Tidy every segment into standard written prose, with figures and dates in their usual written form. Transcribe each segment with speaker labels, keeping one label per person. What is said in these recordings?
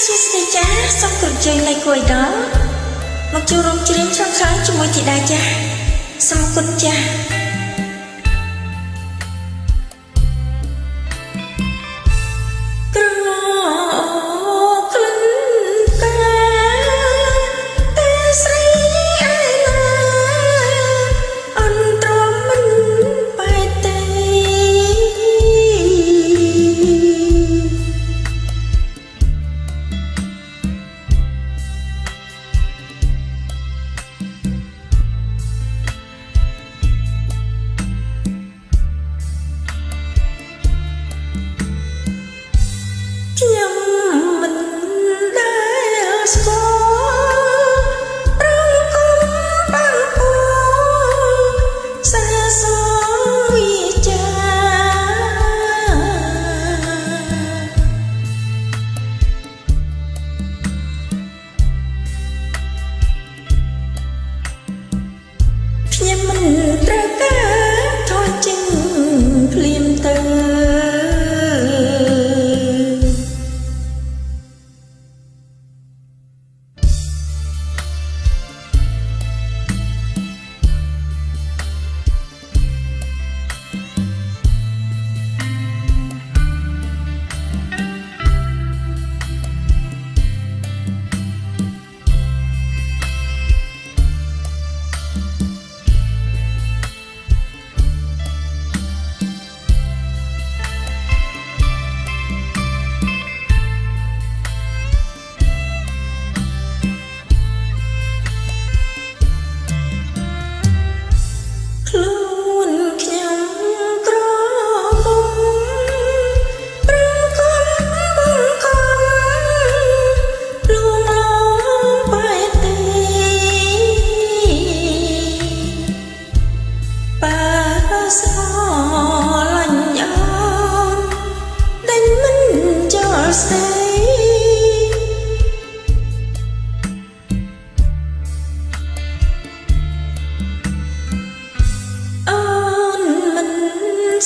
Speaker 1: សួស្តីចាសសូមគោរពជ័យនៃគួយដល់មកចូលរួមច្រៀងឆ្លងខាងជាមួយធីតាចាសូមគុណចាខ្ញុំមិនដែលស្គាល់រងគុំបានពោសាសវិចាខ្ញុំមិនត្រូវការថយជើងភ្លាមទៅ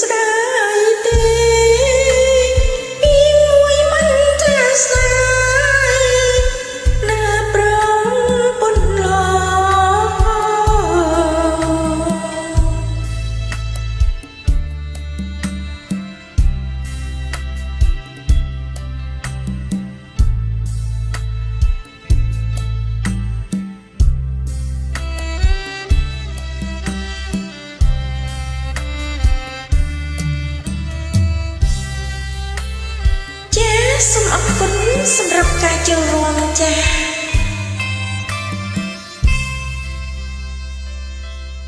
Speaker 1: ស្ដាយទេពីមួយមិនថាស្ដាយណាប្រងពុនឡសូមអរគុណសម្រាប់ការចូលរួមចា៎